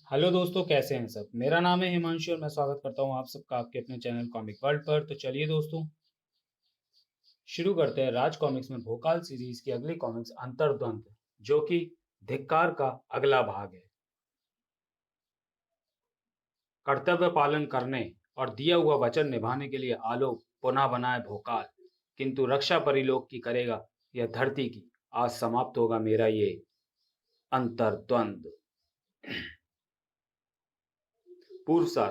Hello दोस्तों, कैसे हैं सब। मेरा नाम है हिमांशु और मैं स्वागत करता हूं आप सबका आपके अपने चैनल कॉमिक वर्ल्ड पर। तो चलिए दोस्तों, शुरू करते हैं राज कॉमिक्स में भोकाल सीरीज की अगली कॉमिक्स अंतर्द्वंद, जो कि धिक्कार का अगला भाग है। कर्तव्य पालन करने और दिया हुआ वचन निभाने के लिए आलोक पुनः बनाए भोकाल, किंतु रक्षा परिलोक की करेगा यह धरती की। आज समाप्त होगा मेरा ये अंतर्द्वंद। पूर्व सार।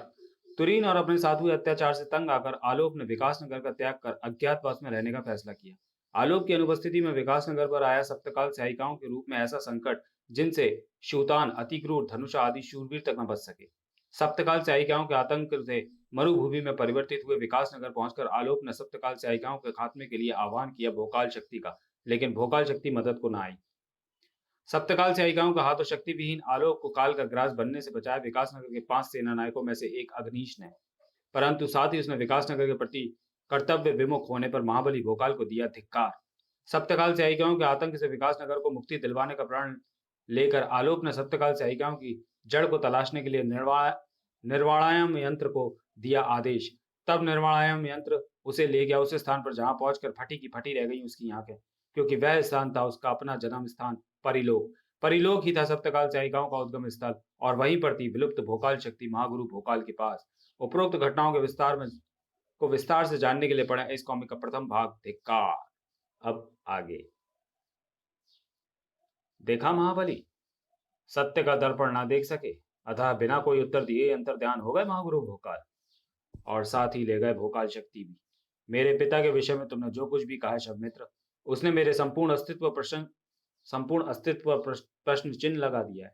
तुरीन और अपने साथ हुए अत्याचार से तंग आकर आलोक ने विकासनगर का त्याग कर अज्ञातवास में रहने का फैसला किया। आलोक की अनुपस्थिति में विकासनगर पर आया सप्तकाल सहायिकाओं के रूप में ऐसा संकट जिनसे शूतान, अतिक्रूर, धनुषा आदि शूरवीर तक न बच सके। सप्तकाल सहायिकाओं के आतंक से मरुभूमि में परिवर्तित हुए विकासनगर पहुंचकर आलोक ने सप्तकाल सहायिकाओं के खात्मे के लिए आह्वान किया भोकाल शक्ति का, लेकिन भोकाल शक्ति मदद को न आई। सप्तकाल सहायिकाओं का हाथों शक्ति विहीन आलोक को काल का ग्रास बनने से बचाया विकासनगर के 5 सेना नायकों में से एक अग्निश ने, परंतु साथ ही उसने विकासनगर के प्रति कर्तव्य विमुख होने पर महाबली भोकाल को दिया धिक्कार। सप्तकाल सहायिकाओं के आतंक से विकासनगर को मुक्ति दिलवाने का प्रण लेकर आलोक ने सप्तकाल सहायिकाओं की जड़ को तलाशने के लिए निर्वाणायम यंत्र को दिया आदेश। तब निर्वाणायम यंत्र उसे ले गया उस स्थान पर जहां पहुंचकर फटी की फटी रह गई उसकी आंखें, क्योंकि वह स्थान था उसका अपना जन्म स्थान परिलोक। परिलोक ही था सप्तकाल सहायिकाओं का उद्गम स्थल, और वहीं पर थी विलुप्त भोकाल शक्ति महागुरु भोकाल के पास। उपरोक्त घटनाओं के विस्तार से जानने के लिए पढ़ें इस कॉमिक का प्रथम भाग धिक्कार। अब आगे। देखा महाबली, सत्य का दर्पण ना देख सके, अतः बिना कोई उत्तर दिए अंतर ध्यान हो गए महागुरु भोकाल, और साथ ही ले गए भोकाल शक्ति भी। मेरे पिता के विषय में तुमने जो कुछ भी कहा है शब मित्र, उसने मेरे संपूर्ण अस्तित्व पर प्रश्न चिन्ह लगा दिया है।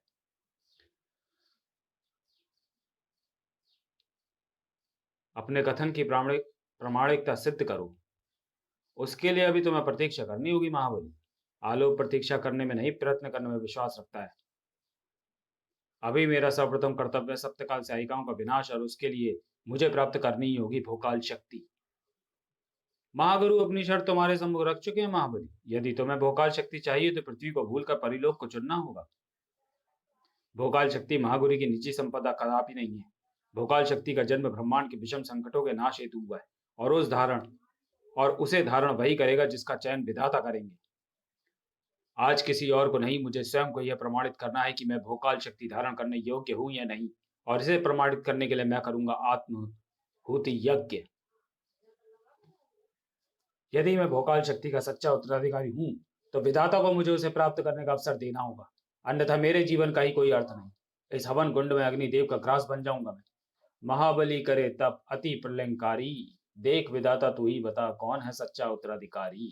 अपने कथन की प्रामाणिकता सिद्ध करो, उसके लिए अभी तुम्हें प्रतीक्षा करनी होगी महाबली। आलोक प्रतीक्षा करने में नहीं, प्रयत्न करने में विश्वास रखता है। अभी मेरा सर्वप्रथम कर्तव्य सप्तकाल सहायिकाओं का विनाश, और उसके लिए मुझे प्राप्त करनी ही होगी भोकाल शक्ति। महागुरु अपनी शर्त तुम्हारे सम्मुख रख चुके हैं महाबली। यदि तुम्हें भोकाल शक्ति चाहिए तो पृथ्वी को भूलकर परिलोक को चुनना होगा। भोकाल शक्ति महागुरु की निजी संपदा कदापि नहीं है। भोकाल शक्ति का जन्म ब्रह्मांड के विषम संकटों के नाश हेतु हुआ है, और उसे धारण वही करेगा जिसका चयन विधाता करेंगे। आज किसी और को नहीं, मुझे स्वयं को यह प्रमाणित करना है कि मैं भोकाल शक्ति धारण करने योग्य हूं या नहीं, और इसे प्रमाणित करने के लिए मैं करूंगा आत्महुति यज्ञ। यदि मैं भोकाल शक्ति का सच्चा उत्तराधिकारी हूं तो विधाता को मुझे उसे प्राप्त करने का अवसर देना होगा, अन्यथा मेरे जीवन का ही कोई अर्थ नहीं। इस हवन कुंड में अग्निदेव का ग्रास बन जाऊंगा मैं। महाबली करे तप अति प्रलयंकारी, देख विधाता तू ही बता कौन है सच्चा उत्तराधिकारी।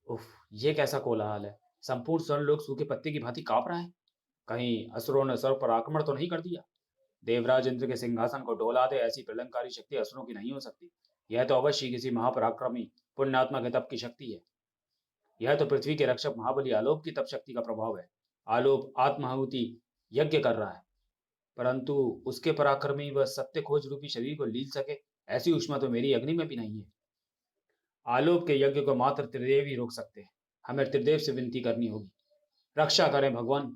उफ, ये कैसा कोलाहल है। संपूर्ण स्वर्ण लोग सूखे पत्ते की भांति कांप रहा है। कहीं असुरों ने सर्व पर आक्रमण तो नहीं कर दिया। देवराज इंद्र के सिंहासन को डोला दे ऐसी प्रलयंकारी शक्ति असुरों की नहीं हो सकती। यह तो अवश्य किसी महापराक्रमी पुण्यात्मा के तप की शक्ति है। यह तो पृथ्वी के रक्षक महाबली आलोक की तप शक्ति का प्रभाव है। आलोक आत्माहुति यज्ञ कर रहा है, परंतु उसके पराक्रमी व सत्य खोज रूपी शरीर को लील सके ऐसी ऊष्मा तो मेरी अग्नि में भी नहीं है। आलोक के यज्ञ को मात्र त्रिदेव ही रोक सकते हैं। हमें त्रिदेव से विनती करनी होगी, रक्षा करें भगवान।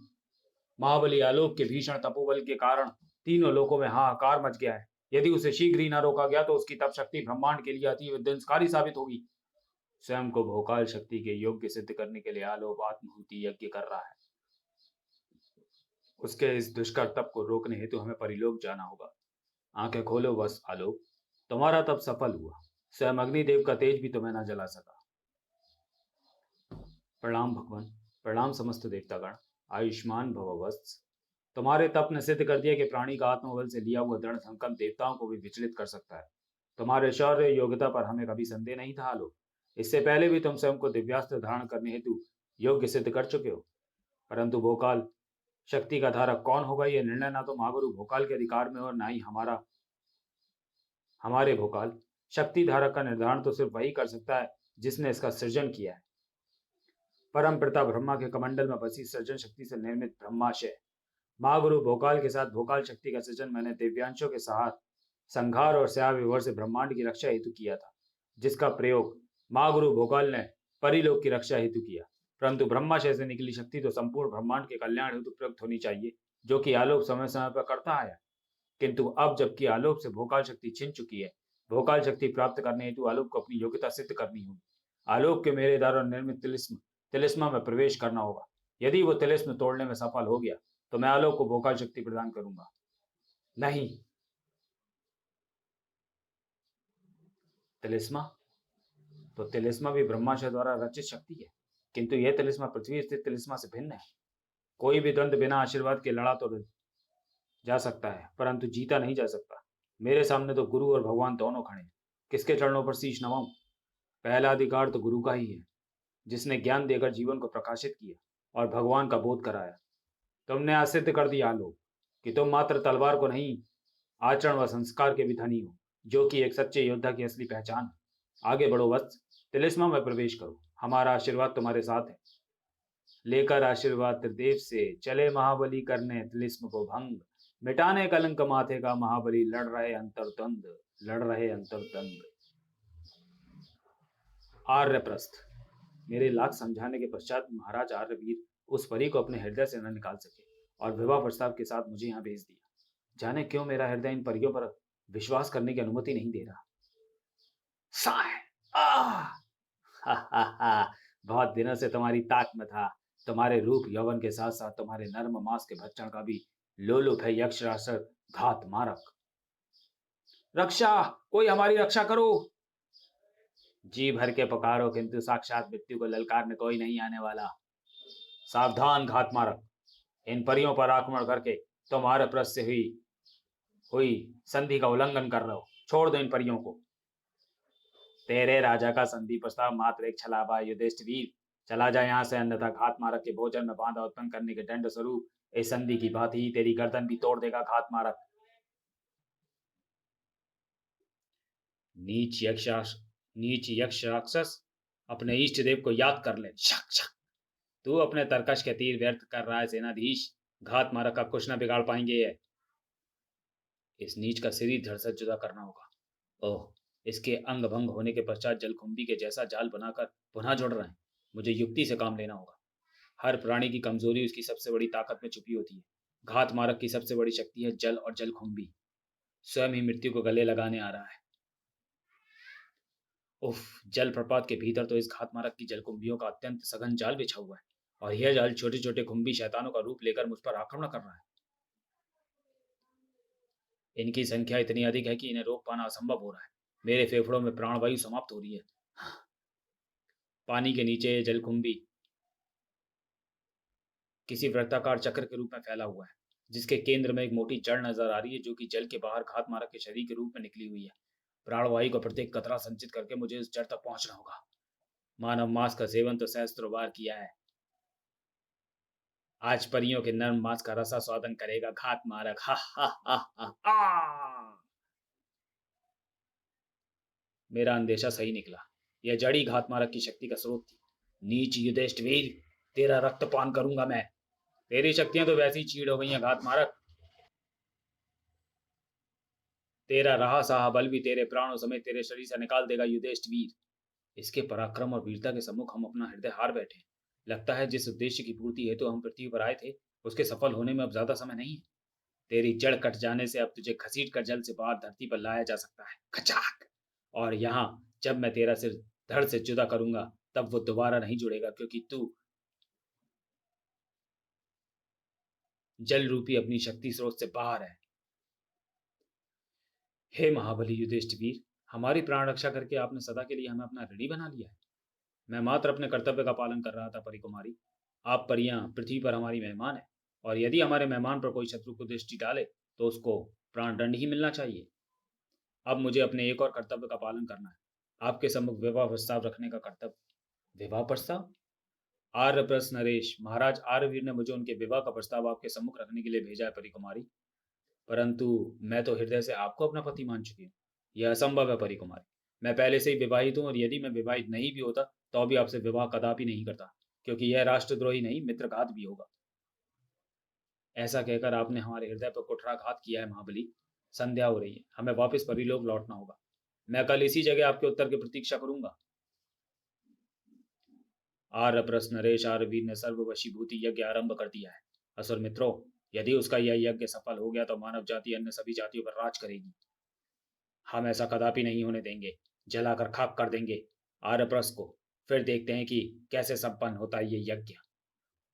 महाबली आलोक के भीषण तपोबल के कारण तीनों लोकों में हाहाकार मच गया है। यदि उसे शीघ्र ही न रोका गया तो उसकी तप शक्ति ब्रह्मांड के लिए अति विध्वंसकारी साबित होगी। स्वयं को भोकाल शक्ति के योग्य सिद्ध करने के लिए आलोक आत्महुति यज्ञ कर रहा है। उसके इस दुष्कर तप को रोकने हेतु हमें परिलोक जाना होगा। आंखें खोलो बस आलोक, तुम्हारा तप सफल हुआ। स्वयं अग्निदेव का तेज भी तुम्हें न जला सका। प्रणाम भगवान, प्रणाम समस्त देवतागण, आयुष्मान भव वत्स। तुम्हारे तप ने सिद्ध कर दिया कि प्राणी का आत्मबल से लिया हुआ दृढ़ संकल्प देवताओं को भी विचलित कर सकता है। तुम्हारे शौर्य योग्यता पर हमें कभी संदेह नहीं था आलोक। इससे पहले भी तुम स्वयं को दिव्यास्त्र धारण करने हेतु योग्य सिद्ध कर चुके हो, परंतु भोकाल शक्ति का धारक कौन होगा यह निर्णय ना तो महागुरु भोकाल के अधिकार में और ना ही हमारे भोकाल शक्ति धारक का निर्धारण तो सिर्फ वही कर सकता है जिसने इसका सृजन किया है। परम पिता ब्रह्मा के कमंडल में बसी सृजन शक्ति से निर्मित ब्रह्माशय महागुरु भोकाल के साथ भोकाल शक्ति का सृजन मैंने दिव्यांशों के साथ संहार और स्या विवर से ब्रह्मांड की रक्षा हेतु किया था, जिसका प्रयोग महागुरु भोकाल ने परिलोक की रक्षा हेतु किया। परंतु ब्रह्माशय से निकली शक्ति तो संपूर्ण ब्रह्मांड के कल्याण हेतु प्रयुक्त होनी चाहिए, जो कि आलोक समय समय पर करता आया। किंतु अब जबकि आलोक से भोकाल शक्ति छिन चुकी है, भोकाल शक्ति प्राप्त करने हेतु आलोक को अपनी योग्यता सिद्ध करनी होगी। आलोक के मेरे द्वारा निर्मित तिलिस्मा में प्रवेश करना होगा। यदि वो तिलिस्म तोड़ने में सफल हो गया तो मैं आलोक को भोकाल शक्ति प्रदान करूंगा। नहीं, तिलिस्मा तो तिलिस्मा भी ब्रह्माशय द्वारा रचित शक्ति है, किंतु यह तिलिस्मा पृथ्वी स्थित तिलिस्मा से भिन्न है। कोई भी द्वंद्व बिना आशीर्वाद के लड़ा तो जा सकता है, परंतु जीता नहीं जा सकता। मेरे सामने तो गुरु और भगवान दोनों खड़े हैं, किसके चरणों पर शीश नवाऊं? पहला अधिकार तो गुरु का ही है, जिसने ज्ञान देकर जीवन को प्रकाशित किया और भगवान का बोध कराया। तुमने आज सिद्ध कर दिया आलोक कि तुम मात्र तलवार को नहीं, आचरण व संस्कार के भी धनी हो, जो कि एक सच्चे योद्धा की असली पहचान है। आगे बढ़ो वत्स, तिलिस्मा में प्रवेश करो, हमारा आशीर्वाद तुम्हारे साथ है। लेकर आशीर्वाद त्रिदेव से चले महाबली करने तिलिस्म को भंग, मिटाने कलंक माथे का महाबली लड़ रहे अंतर्द्वंद, लड़ रहे अंतर्द्वंद। आर्यप्रस्थ। मेरे लाख समझाने के पश्चात महाराज आर्यवीर उस परी को अपने हृदय से न निकाल सके और विवाह प्रस्ताव के साथ मुझे यहाँ भेज दिया। जाने क्यों मेरा हृदय इन परियों पर विश्वास करने की अनुमति नहीं दे रहा। साय हा हा हा, बहुत दिनों से तुम्हारी ताक में था। तुम्हारे रूप यौवन के साथ साथ तुम्हारे नर्म मांस के भक्षण का भी लोलुप है यक्ष राक्षस घात मारक। रक्षा, कोई हमारी रक्षा करो। जी भर के पुकारो, किंतु साक्षात मृत्यु को ललकारने कोई नहीं आने वाला। सावधान घात मारक, इन परियों पर आक्रमण करके तुम्हारे प्रश्न से हुई हुई संधि का उल्लंघन कर रहे हो। छोड़ दो इन परियों को। तेरे राजा का संधि प्रस्ताव मात्र एक छलावा युधिष्ठिर, चला जा यहाँ से, अन्यथा घात मारक के भोजन में बाधा उत्पन्न करने के दंड स्वरूप इस संधि की बात ही तेरी गर्दन भी तोड़ देगा घात मारक। नीच यक्ष राक्षस, अपने इष्ट देव को याद कर ले। शक शक, तू अपने तरकश के तीर व्यर्थ कर रहा है सेनाधीश। घात मारक का कुछ न बिगाड़ पाएंगे ये। इस नीच का सिर ही धड़ से जुदा करना होगा। ओह, इसके अंग भंग होने के पश्चात जलकुंभी के जैसा जाल बनाकर पुनः जोड़ रहे हैं। मुझे युक्ति से काम लेना होगा। हर प्राणी की कमजोरी उसकी सबसे बड़ी ताकत में छुपी होती है। घात मारक की सबसे बड़ी शक्ति है जल और जलकुंभी। स्वयं ही मृत्यु को गले लगाने आ रहा है। उफ, जल प्रपात के भीतर तो इस घात मारक की जलकुंभियों का अत्यंत सघन जाल बिछा हुआ है, और यह जाल छोटे छोटे कुंभी शैतानों का रूप लेकर मुझ पर आक्रमण कर रहा है। इनकी संख्या इतनी अधिक है कि इन्हें रोक पाना असंभव हो रहा है। मेरे फेफड़ों में प्राणवायु समाप्त हो रही है। पानी के नीचे ये जलकुंभी किसी वृत्ताकार चक्र के रूप में फैला हुआ है, जिसके केंद्र में एक मोटी जड़ नजर आ रही है, जो कि जल के बाहर घात मारक के शरीर के रूप में निकली हुई है। प्राणवायु का प्रत्येक कतरा संचित करके मुझे इस जड़ तक पहुंचना होगा। मानव मांस का सेवन तो सहस्त्रों बार किया है, आज परियों के नर्म मांस का रसा स्वादन करेगा घात मारक। हा हा हा हा हा। मेरा अंदेशा सही निकला। यह जड़ी घात मारक की शक्ति का स्रोत थी। नीच युधिष्ठिर, तेरा रक्तपान करूंगा मैं। तेरी शक्तियां तो वैसी चीड़ हो गई हैं घात मारक। तेरा रहा सहा बल भी तेरे प्राणों समेत तेरे शरीर से निकाल देगा युधिष्ठिर। इसके पराक्रम और वीरता के सम्मुख हम अपना हृदय हार बैठे। लगता है जिस उद्देश्य की पूर्ति हेतु हम पृथ्वी पर आए थे, उसके सफल होने में अब ज्यादा समय नहीं है। तेरी जड़ कट जाने से अब तुझे घसीट कर जल से बाहर धरती पर लाया जा सकता है। खचाक। और यहाँ जब मैं तेरा सिर धड़ से जुदा करूंगा, तब वो दोबारा नहीं जुड़ेगा, क्योंकि तू जल रूपी अपनी शक्ति स्रोत से बाहर है। हे महाबली युधिष्ठिर, हमारी प्राण रक्षा करके आपने सदा के लिए हमें अपना ऋणी बना लिया है। मैं मात्र अपने कर्तव्य का पालन कर रहा था परिकुमारी। आप परियां पृथ्वी पर हमारी मेहमान है, और यदि हमारे मेहमान पर कोई शत्रु को दृष्टि डाले तो उसको प्राण दंड ही मिलना चाहिए। अब मुझे अपने एक और कर्तव्य का पालन करना है, आपके सम्मुख विवाह प्रस्ताव रखने का कर्तव्य। विवाह प्रस्ताव? आर्यप्रस्थ नरेश, महाराज आर्यवीर ने मुझे उनके विवाह का प्रस्ताव आपके सम्मुख रखने के लिए भेजा है परिकुमारी। परंतु मैं तो हृदय से आपको अपना पति मान चुकी हूँ। यह असंभव है परिकुमारी। मैं पहले से ही विवाहित हूँ, और यदि मैं विवाहित नहीं भी होता तो भी आपसे विवाह कदापि नहीं करता, क्योंकि यह राष्ट्रद्रोही नहीं मित्रघात भी होगा। ऐसा कहकर आपने हमारे हृदय पर कुठाराघात किया है महाबली। संध्या हो रही है, हमें वापस परिलोक लौटना होगा। मैं कल इसी जगह आपके उत्तर की प्रतीक्षा करूंगा। आर्य प्रश्न नरेश आर्यवीर ने सर्ववशीभूति यज्ञ आरंभ कर दिया है। असुर मित्रों, यदि उसका यह यज्ञ सफल हो गया तो मानव जाति अन्य सभी जातियों पर राज करेगी। हम ऐसा कदापि नहीं होने देंगे, जलाकर खाक कर देंगे आर्यप्रस्थ को। फिर देखते हैं कि कैसे संपन्न होता है ये यज्ञ।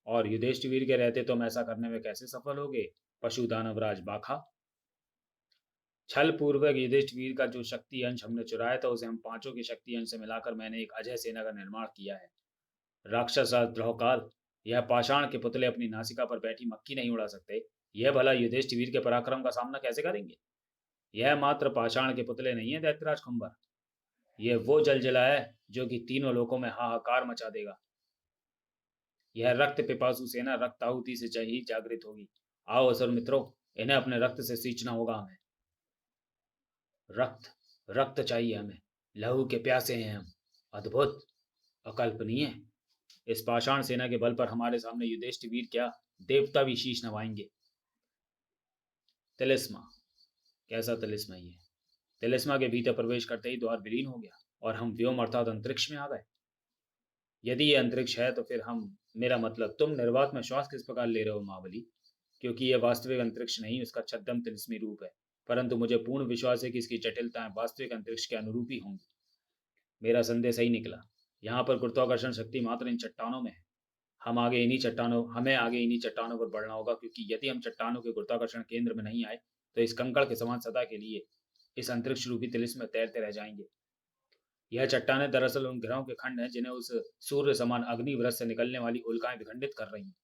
और युधिष्ठिर के रहते तुम ऐसा करने में कैसे सफल होगे, पशु दानवराज बाखा। छल पूर्वक युधिष्ठिर का जो शक्ति अंश हमने चुराया था उसे हम पांचों की शक्ति अंश से मिलाकर मैंने एक अजय सेना का निर्माण किया है। राक्षस द्रोहकाल, यह पाषाण के पुतले अपनी नासिका पर बैठी मक्खी नहीं उड़ा सकते। यह भला युधिष्ठिर के पराक्रम का सामना कैसे करेंगे। यह मात्र पाषाण के पुतले नहीं है दैत्यराज कुंभर, यह वो जलजला है जो कि तीनों लोकों में हाहाकार मचा देगा। यह रक्त पिपासु सेना रक्त आहुति से ही जागृत होगी। आओ असुर मित्रों, इन्हें अपने रक्त से सींचना होगा हमें। रक्त, रक्त चाहिए हमें, लहू के प्यासे हैं हम। अद्भुत, अकल्पनीय। इस पाषाण सेना के बल पर हमारे सामने युधिष्ठिर क्या, देवता भी शीश नवाएंगे। तिलिस्मा, कैसा तिलिस्मा ये। तिलिस्मा के भीतर प्रवेश करते ही द्वार विलीन हो गया और हम व्योम अर्थात अंतरिक्ष में आ गए। यदि ये अंतरिक्ष है तो फिर हम, मेरा मतलब तुम निर्वात में श्वास किस प्रकार ले रहे हो महाबली, क्योंकि यह वास्तविक अंतरिक्ष नहीं, उसका छद्म तिलिस्मी रूप है। परंतु मुझे पूर्ण विश्वास है कि इसकी जटिलताएं वास्तविक अंतरिक्ष के अनुरूप ही होंगी। मेरा संदेह सही निकला। यहाँ पर गुरुत्वाकर्षण शक्ति मात्र इन चट्टानों में है। हमें आगे इन्हीं चट्टानों पर बढ़ना होगा, क्योंकि यदि हम चट्टानों के गुरुत्वाकर्षण केंद्र में नहीं आए तो इस कंकड़ के समान सदा के लिए इस अंतरिक्ष रूपी तिलिस्म में तैरते रह जाएंगे। यह चट्टानें दरअसल उन ग्रहों के खंड हैं जिन्हें उस सूर्य समान अग्निव्रत से निकलने वाली उल्काएं विखंडित कर रही हैं।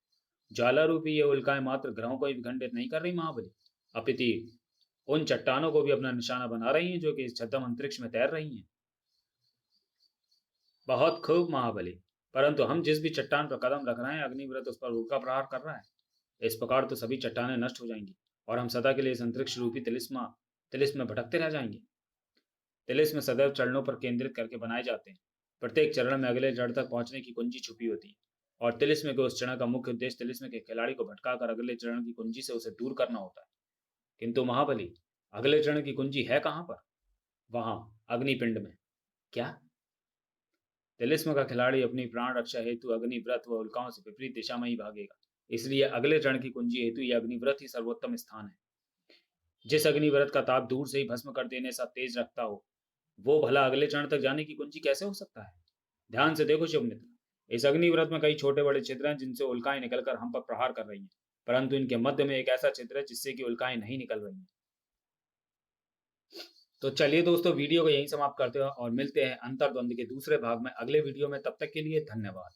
ज्वाला रूपी ये उल्काएं मात्र ग्रहों को ही विखंडित नहीं कर रही महाबली, अपितु उन चट्टानों को भी अपना निशाना बना रही हैं जो कि इस छद्म अंतरिक्ष में तैर रही हैं। बहुत खूब महाबली, परंतु हम जिस भी चट्टान पर कदम रख रहे हैं अग्निव्रत उस पर उल्का प्रहार कर रहा है। इस प्रकार तो सभी चट्टानें नष्ट हो जाएंगी और हम सदा के लिए इस अंतरिक्ष रूपी तिलिस्म में भटकते रह जाएंगे। तिलिस्म सदैव चरणों पर केंद्रित करके बनाए जाते हैं। प्रत्येक चरण में अगले जड़ तक पहुंचने की कुंजी छुपी होती है और तिलिस्म के उस चरण का मुख्य उद्देश्य तिलिस्म के खिलाड़ी को भटकाकर अगले चरण की कुंजी से उसे दूर करना होता है। किंतु महाबली, अगले चरण की कुंजी है कहां पर। वहां, अग्निपिंड में। क्या। तिलिस्म का खिलाड़ी अपनी प्राण रक्षा हेतु अग्निव्रत व उल्काओं से विपरीत दिशा में ही भागेगा। इसलिए अगले चरण की कुंजी हेतु यह अग्निव्रत ही सर्वोत्तम स्थान है। जिस अग्निव्रत का ताप दूर से ही भस्म कर देने सा तेज रखता हो, वो भला अगले चरण तक जाने की कुंजी कैसे हो सकता है। ध्यान से देखो शुभ मित्र, इस अग्निव्रत में कई छोटे बड़े छिद्र हैं जिनसे उल्काएं निकलकर हम पर प्रहार कर रही हैं, परंतु इनके मध्य में एक ऐसा छिद्र है जिससे कि उल्काएं नहीं निकल रही हैं। तो चलिए दोस्तों, वीडियो को यहीं समाप्त करते हैं और मिलते हैं अंतर्द्वंद के दूसरे भाग में अगले वीडियो में। तब तक के लिए धन्यवाद।